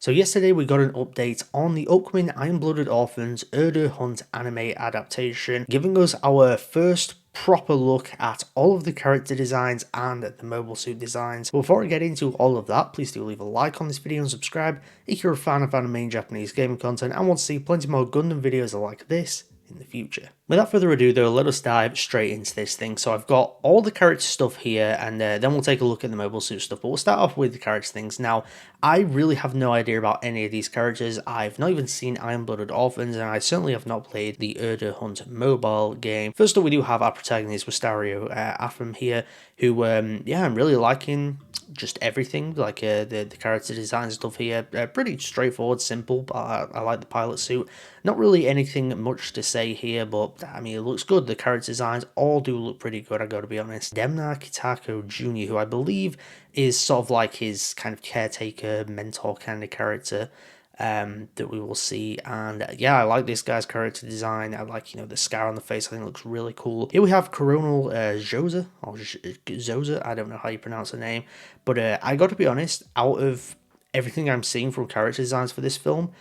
So yesterday we got an update on the upcoming Iron-Blooded Orphans Urdr Hunt anime adaptation, giving us our first proper look at all of the character designs and the mobile suit designs. But before I get into all of that, please do leave a like on this video and subscribe if you're a fan of anime and Japanese gaming content and want to see plenty more Gundam videos like this in the future. Without further ado though, let us dive straight into this thing. So I've got all the character stuff here, and then we'll take a look at the mobile suit stuff, but we'll start off with the character things. Now, I really have no idea about any of these characters. I've not even seen Iron-Blooded Orphans, and I certainly have not played the Urdr Hunt mobile game. First up, we do have our protagonist, Wistario Afram here, who, yeah, I'm really liking just everything, like the character design stuff here. Pretty straightforward, simple, but I like the pilot suit. Not really anything much to say here, but I mean, it looks good. The character designs all do look pretty good, I gotta be honest. Demna Kitako Jr., who I believe is sort of like his kind of caretaker, mentor kind of character that we will see. And yeah, I like this guy's character design. I like, the scar on the face. I think it looks really cool. Here we have Coronel Joza, or Zoza, I don't know how you pronounce the name, but I got to be honest, out of everything I'm seeing from character designs for this film,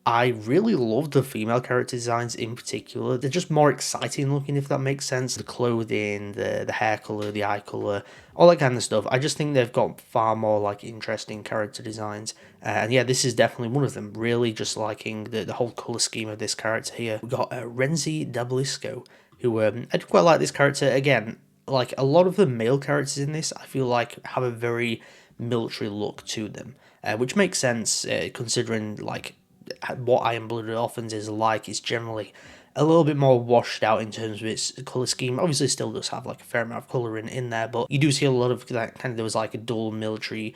I really love the female character designs in particular. They're just more exciting looking, if that makes sense. The clothing, the hair color, the eye color, all that kind of stuff. I just think they've got far more like interesting character designs. And yeah, this is definitely one of them. Really just liking the whole color scheme of this character here. We've got Renzi Dablisco, who I do quite like this character. Again, like a lot of the male characters in this, I feel like have a very military look to them, which makes sense considering like what Iron-Blooded Orphans is like. Is generally a little bit more washed out in terms of its colour scheme. Obviously still does have like a fair amount of colour in there, but you do see a lot of that kind of, there was like a dull military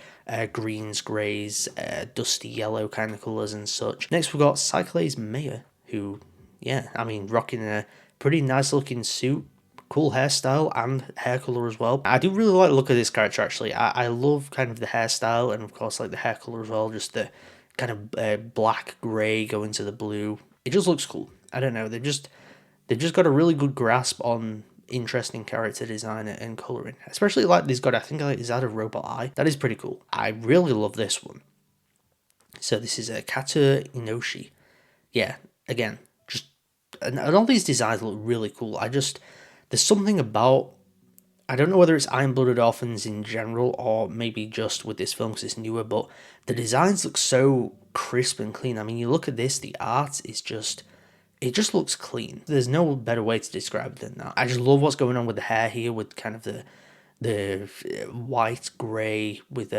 greens, greys, dusty yellow kind of colours and such. Next we've got Cyclades Mayor, who, yeah, I mean, rocking a pretty nice looking suit, cool hairstyle and hair color as well. I do really like the look of this character actually. I love kind of the hairstyle and of course like the hair color as well, just the kind of black grey going to the blue. It just looks cool. I don't know, they've just got a really good grasp on interesting character design and coloring, especially like this guy. I think is that a robot eye? That is pretty cool. I really love this one. So this is a Kata Inoshi. Yeah, again, just and all these designs look really cool. There's something about, I don't know whether it's Iron-Blooded Orphans in general or maybe just with this film because it's newer, but the designs look so crisp and clean. I mean, you look at this, the art is just, it just looks clean. There's no better way to describe it than that. I just love what's going on with the hair here, with kind of the white grey with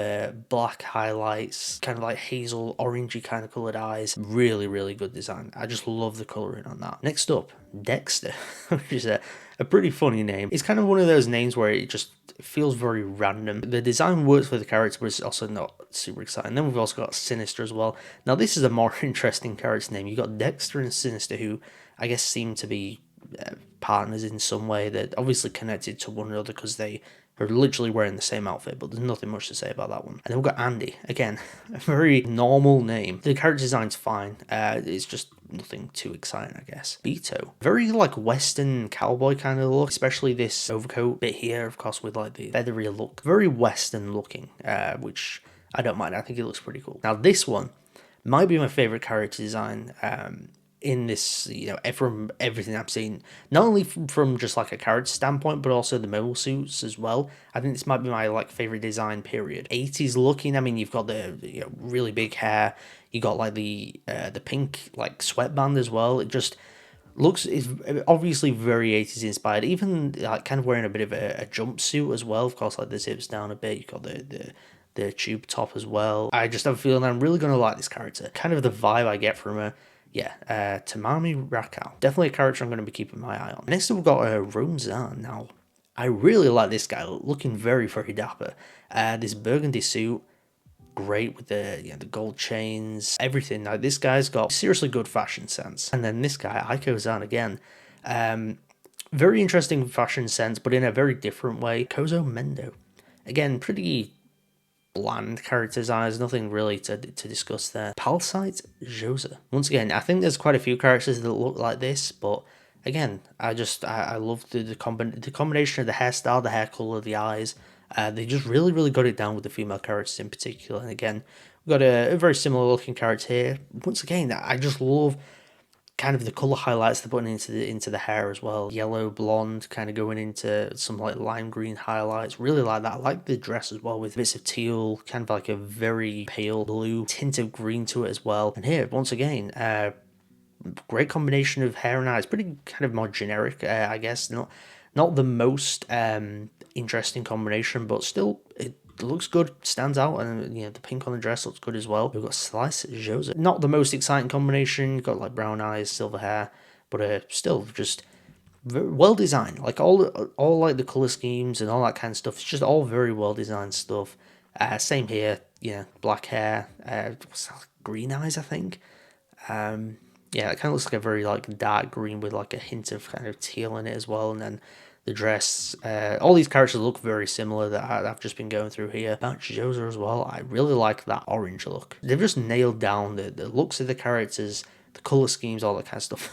black highlights, kind of like hazel orangey kind of coloured eyes. Really, really good design. I just love the colouring on that. Next up, Dexter, which is a pretty funny name. It's kind of one of those names where it just feels very random. The design works for the character, but it's also not super exciting. Then we've also got Sinister as well. Now this is a more interesting character name. You've got Dexter and Sinister, who I guess seem to be partners in some way. They're obviously connected to one another because they are literally wearing the same outfit, but there's nothing much to say about that one. And then we've got Andy, again, a very normal name. The character design's fine, it's just nothing too exciting, I guess. Beto, very like western cowboy kind of look, especially this overcoat bit here, of course, with like the feathery look. Very western looking, which I don't mind. I think it looks pretty cool. Now this one might be my favourite character design in this, from everything I've seen, not only from just like a character standpoint, but also the mobile suits as well. I think this might be my like favorite design period. 80s looking. I mean, you've got the really big hair. You got like the pink like sweatband as well. It just looks, is obviously very 80s inspired. Even like kind of wearing a bit of a jumpsuit as well. Of course, like the zips down a bit. You've got the tube top as well. I just have a feeling I'm really gonna like this character. Kind of the vibe I get from her. Yeah, Tamami Rakau. Definitely a character I'm going to be keeping my eye on. Next up, we've got Romzan. Now, I really like this guy, looking very, very dapper. This burgundy suit, great with the gold chains, everything. Now, this guy's got seriously good fashion sense. And then this guy, Aiko-zan, again. Very interesting fashion sense, but in a very different way. Kozo Mendo. Again, pretty bland character designs, nothing really to discuss there. Palsite Josa. Once again, I think there's quite a few characters that look like this, but again, I love the combination of the hairstyle, the hair color, the eyes. They just really got it down with the female characters in particular. And again, we've got a very similar looking character here. Once again, I just love kind of the color highlights they're putting into the hair as well. Yellow, blonde, kind of going into some like lime green highlights. Really like that. I like the dress as well with bits of teal, kind of like a very pale blue tint of green to it as well. And here, once again, great combination of hair and eyes. Pretty kind of more generic, I guess. Not the most interesting combination, but still it looks good, stands out, and the pink on the dress looks good as well. We've got Slice Joseph. Not the most exciting combination. Got like brown eyes, silver hair, but still just very well designed. Like all like the color schemes and all that kind of stuff. It's just all very well designed stuff. Same here. Black hair. What's that, green eyes, I think. Yeah, it kind of looks like a very like dark green with like a hint of kind of teal in it as well, and then the dress. All these characters look very similar that I've just been going through here. About Joser as well, I really like that orange look. They've just nailed down the looks of the characters, the color schemes, all that kind of stuff.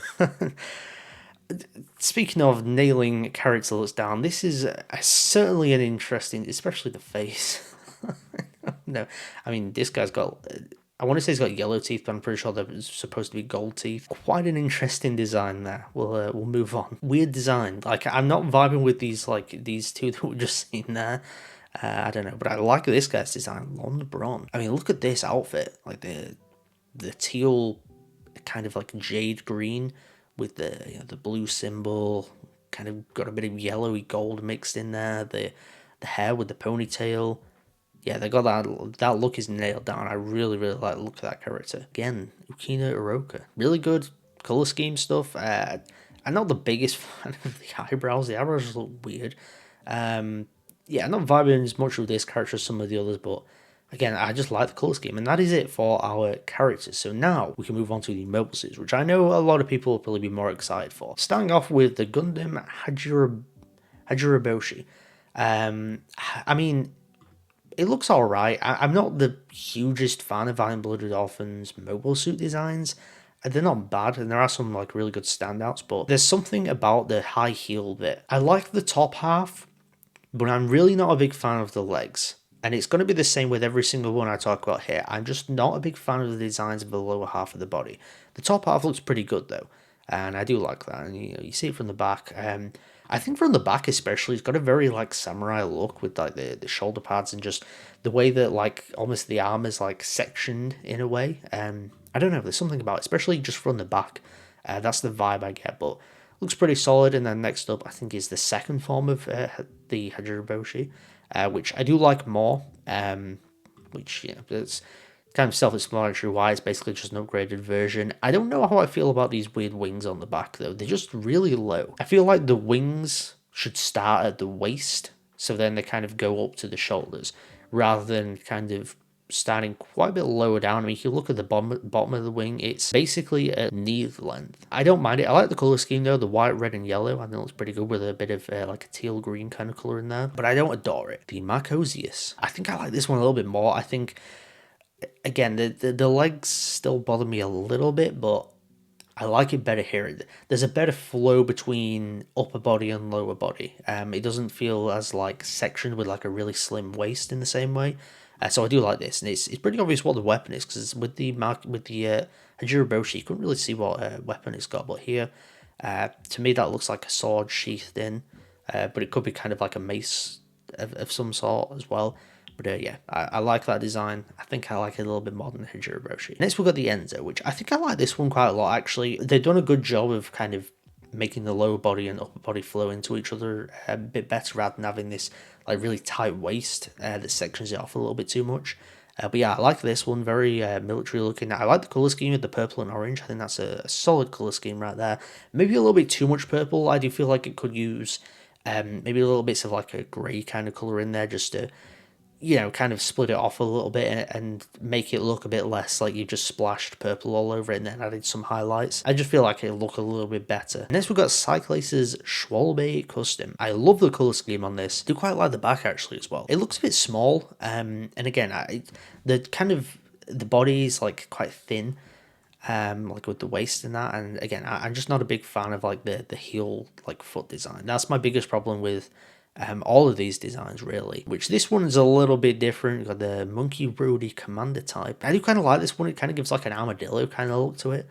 Speaking of nailing character looks down, this is certainly an interesting, especially the face. No, I mean this guy's got. I want to say he's got yellow teeth, but I'm pretty sure they're supposed to be gold teeth. Quite an interesting design there. We'll move on. Weird design. Like I'm not vibing with these two that we've just seen there. I don't know, but I like this guy's design, Lon Bron. I mean, look at this outfit. Like the teal, kind of like jade green with the blue symbol. Kind of got a bit of yellowy gold mixed in there. The hair with the ponytail. Yeah, they got that look is nailed down. I really like the look of that character. Again, Ukina Uroka. Really good color scheme stuff. I'm not the biggest fan of the eyebrows. The eyebrows just look weird. Yeah, I'm not vibing as much with this character as some of the others, but again, I just like the color scheme. And that is it for our characters. So now we can move on to the mobile suits, which I know a lot of people will probably be more excited for. Starting off with the Gundam Hajiraboshi. I mean, it looks alright. I'm not the hugest fan of Iron-Blooded Orphans mobile suit designs. They're not bad, and there are some like really good standouts, but there's something about the high heel bit. I like the top half, but I'm really not a big fan of the legs. And it's going to be the same with every single one I talk about here. I'm just not a big fan of the designs of the lower half of the body. The top half looks pretty good though, and I do like that. And you see it from the back. I think from the back especially, it's got a very like samurai look with like the shoulder pads and just the way that like almost the arm is like sectioned in a way. I don't know, there's something about it, especially just from the back. That's the vibe I get, but looks pretty solid. And then next up, I think is the second form of the Hajiriboshi, which I do like more. Which it's kind of self-explanatory why it's basically just an upgraded version. I don't know how I feel about these weird wings on the back though. They're just really low. I feel like the wings should start at the waist, so then they kind of go up to the shoulders, rather than kind of starting quite a bit lower down. I mean, if you look at the bottom of the wing, it's basically a knee length. I don't mind it. I like the color scheme though, the white, red, and yellow. I think it looks pretty good with a bit of like a teal green kind of color in there, but I don't adore it. The Marcosius. I think I like this one a little bit more. I think, again, the legs still bother me a little bit, but I like it better here. There's a better flow between upper body and lower body. It doesn't feel as like sectioned with like a really slim waist in the same way. So I do like this, and it's pretty obvious what the weapon is, because with the Hajiriboshi, you couldn't really see what weapon it's got, but here, to me that looks like a sword sheathed in, but it could be kind of like a mace of some sort as well. But yeah, I like that design. I think I like it a little bit more than the Hajiriboshi. Next we've got the Enzo, which I think I like this one quite a lot actually. They've done a good job of kind of making the lower body and upper body flow into each other a bit better, rather than having this like really tight waist that sections it off a little bit too much. But yeah, I like this one, very military looking. I like the colour scheme with the purple and orange. I think that's a solid colour scheme right there. Maybe a little bit too much purple. I do feel like it could use maybe a little bits of like a grey kind of colour in there, just to kind of split it off a little bit and make it look a bit less like you just splashed purple all over it and then added some highlights. I just feel like it'll look a little bit better. Next we've got Cyclace's Schwalbe Custom. I love the colour scheme on this. I do quite like the back actually as well. It looks a bit small, and again, the body is like quite thin, like with the waist and that, and again, I'm just not a big fan of like the heel like foot design. That's my biggest problem with All of these designs really, which this one is a little bit different. You've got the Monkey Roadie Commander type. I do kind of like this one. It kind of gives like an armadillo kind of look to it.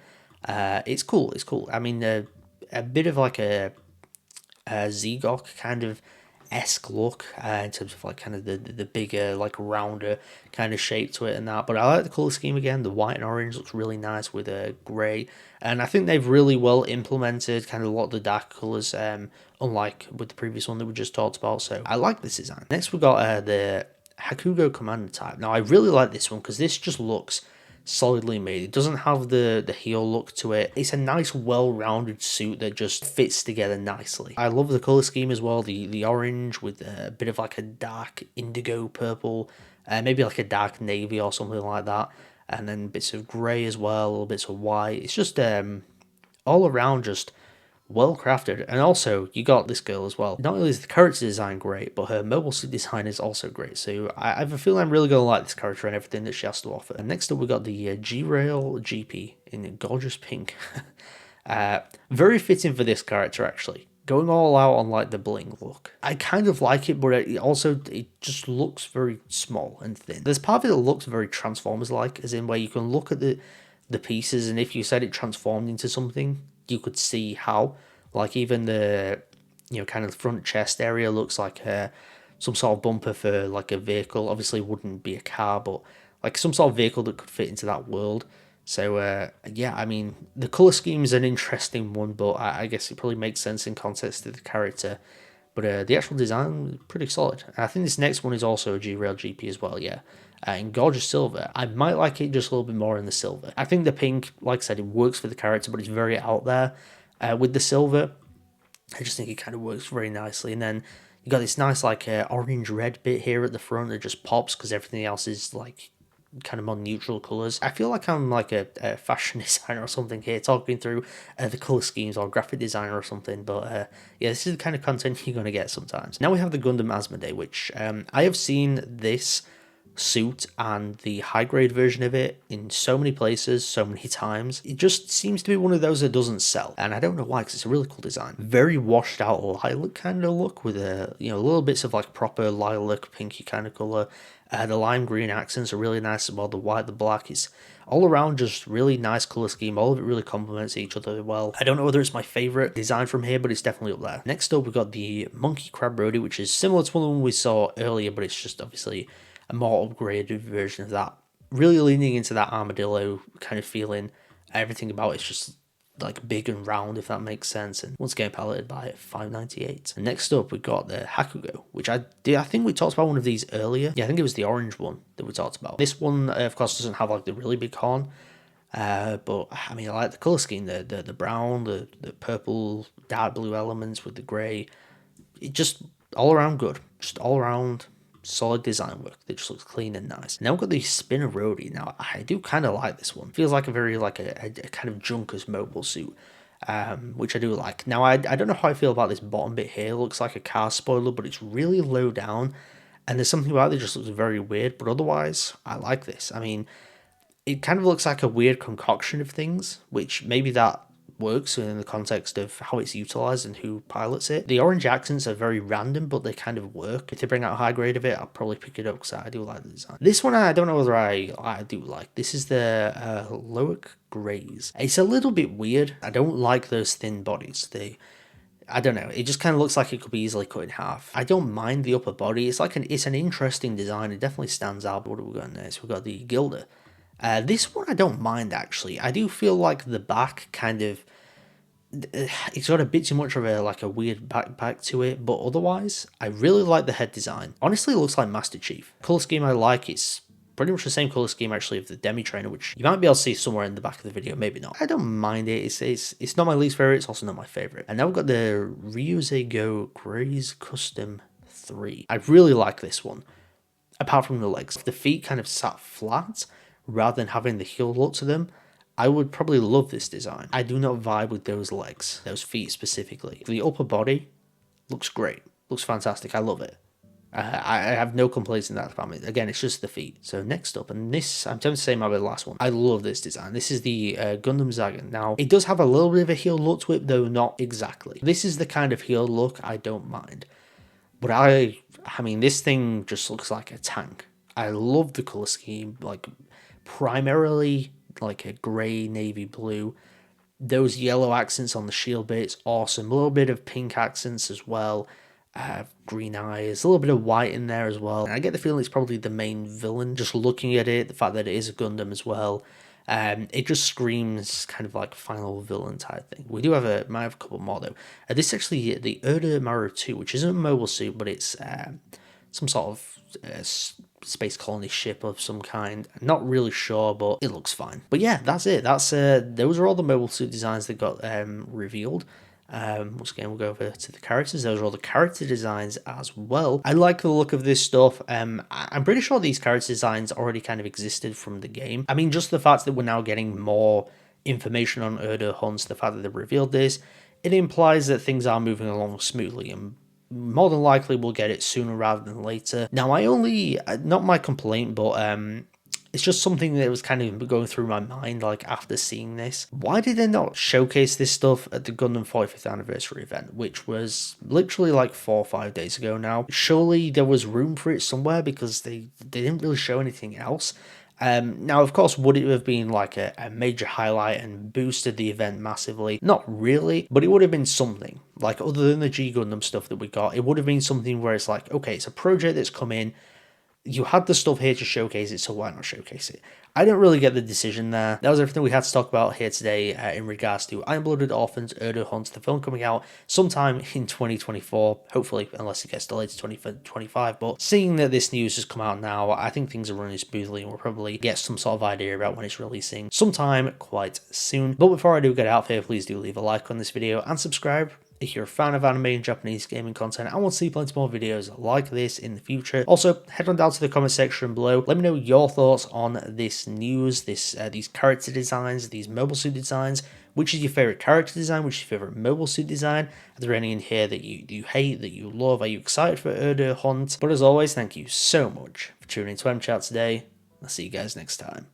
It's cool. It's cool. I mean, a bit of like a Zegok kind of esque look in terms of like kind of the bigger, like rounder kind of shape to it and that. But I like the color scheme again. The white and orange looks really nice with a grey, and I think they've really well implemented kind of a lot of the dark colors, unlike with the previous one that we just talked about. So I like this design. Next we got the Hakugo Commander type. Now I really like this one because this just looks solidly made. It doesn't have the heel look to it. It's a nice well-rounded suit that just fits together nicely. I love the color scheme as well. The orange with a bit of like a dark indigo purple, maybe like a dark navy or something like that, and then bits of grey as well, little bits of white. It's just all around just well crafted. And also you got this girl as well. Not only is the character design great, but her mobile suit design is also great. So I have a feeling I'm really gonna like this character and everything that she has to offer. And next up we got the G-Rail GP in gorgeous pink. Very fitting for this character actually. Going all out on like the bling look. I kind of like it, but it just looks very small and thin. There's part of it that looks very Transformers like, as in where you can look at the pieces, and if you said it transformed into something, you could see how. Like even the kind of the front chest area looks like some sort of bumper for like a vehicle. Obviously it wouldn't be a car, but like some sort of vehicle that could fit into that world. So yeah, I mean the color scheme is an interesting one, but I guess it probably makes sense in context to the character. But the actual design is pretty solid. I think this next one is also a G-Rail GP as well, yeah. In gorgeous silver. I might like it just a little bit more in the silver. I think the pink, like I said, it works for the character, but it's very out there. With the silver, I just think it kind of works very nicely. And then you got this nice like orange-red bit here at the front that just pops because everything else is like kind of more neutral colors. I feel like I'm like a fashion designer or something here, talking through the color schemes, or graphic designer or something. But yeah, this is the kind of content you're going to get sometimes. Now we have the Gundam Asmodee, which I have seen this suit and the high grade version of it in so many places, so many times. It just seems to be one of those that doesn't sell, and I don't know why, because it's a really cool design. Very washed out lilac kind of look with a little bits of like proper lilac pinky kind of color. The lime green accents are really nice as well. The white, the black, is all around just really nice color scheme. All of it really complements each other well. I don't know whether it's my favorite design from here, but it's definitely up there. Next up we got the Monkey Crab Roadie, which is similar to one we saw earlier, but it's just obviously a more upgraded version of that. Really leaning into that armadillo kind of feeling. Everything about it's just like big and round, if that makes sense. And once again, piloted by 598. And next up, we got the Hakugo, which I think we talked about one of these earlier. Yeah, I think it was the orange one that we talked about. This one, of course, doesn't have like the really big horn. But I mean, I like the color scheme, the brown, the purple, dark blue elements with the grey. It just all around good. Just all around solid design work that just looks clean and nice. Now we've got the Spinner Roadie. Now I do kind of like this one. Feels like a very like a kind of Junkers mobile suit, which I do like. Now I don't know how I feel about this bottom bit here. It looks like a car spoiler, but it's really low down, and there's something about it that just looks very weird. But otherwise, I like this. I mean, it kind of looks like a weird concoction of things, which maybe that works in the context of how it's utilized and who pilots it. The orange accents are very random, but they kind of work. If they bring out a high grade of it, I'll probably pick it up because I do like the design. This one I don't know whether I do like. This is the Loic Greys. It's a little bit weird. I don't like those thin bodies. I don't know. It just kind of looks like it could be easily cut in half. I don't mind the upper body. It's an interesting design. It definitely stands out. But what have we got next? We've got the Gilder. This one I don't mind actually. I do feel like the back kind of, it's got a bit too much of a weird backpack to it, but otherwise I really like the head design. Honestly, it looks like Master Chief. Color scheme I like. It's pretty much the same color scheme actually of the Demi Trainer, which you might be able to see somewhere in the back of the video, maybe not. I don't mind it. It's not my least favorite. It's also not my favorite. And now we've got the Ryuze Go Graze Custom 3. I really like this one. Apart from the legs, if the feet kind of sat flat rather than having the heel look to them, I would probably love this design. I do not vibe with those legs, those feet specifically. The upper body looks great, looks fantastic. I love it. I have no complaints in that department. Again, it's just the feet. So next up, and this, I'm tempted to say might be the last one. I love this design. This is the Gundam Zagan. Now, it does have a little bit of a heel look to it, though not exactly. This is the kind of heel look I don't mind. But I mean, this thing just looks like a tank. I love the color scheme, like primarily like a grey, navy blue. Those yellow accents on the shield bits, awesome. A little bit of pink accents as well. Green eyes, a little bit of white in there as well. And I get the feeling it's probably the main villain. Just looking at it, the fact that it is a Gundam as well, it just screams kind of like final villain type thing. We do have might have a couple more though. This is actually the Urdr Maru 2, which isn't a mobile suit, but it's some sort of space colony ship of some kind. Not really sure, but it looks fine. But yeah, that's it. That's those are all the mobile suit designs that got revealed. Once again, we'll go over to the characters. Those are all the character designs as well. I like the look of this stuff. I'm pretty sure these character designs already kind of existed from the game. I mean, just the fact that we're now getting more information on Urdr Hunt, the fact that they've revealed this, it implies that things are moving along smoothly, and more than likely we'll get it sooner rather than later. Now, not my complaint, but it's just something that was kind of going through my mind, like, after seeing this. Why did they not showcase this stuff at the Gundam 45th anniversary event, which was literally like 4 or 5 days ago now? Surely there was room for it somewhere, because they didn't really show anything else. Now, of course, would it have been like a major highlight and boosted the event massively? Not really, but it would have been something. Like, other than the G Gundam stuff that we got, it would have been something where it's like, okay, it's a project that's come in, you had the stuff here to showcase it, so why not showcase it? I didn't really get the decision there. That was everything we had to talk about here today in regards to Iron Blooded Orphans, Urdr Hunt, the film coming out sometime in 2024, hopefully, unless it gets delayed to 2025. But seeing that this news has come out now, I think things are running smoothly, and we'll probably get some sort of idea about when it's releasing sometime quite soon. But before I do get out there, please do leave a like on this video and subscribe if you're a fan of anime and Japanese gaming content and want to see plenty more videos like this in the future. Also, head on down to the comment section below. Let me know your thoughts on this news, these character designs, these mobile suit designs. Which is your favorite character design? Which is your favorite mobile suit design? Are there any in here that you hate, that you love? Are you excited for Urdr Hunt? But as always, thank you so much for tuning into mchat today. I'll see you guys next time.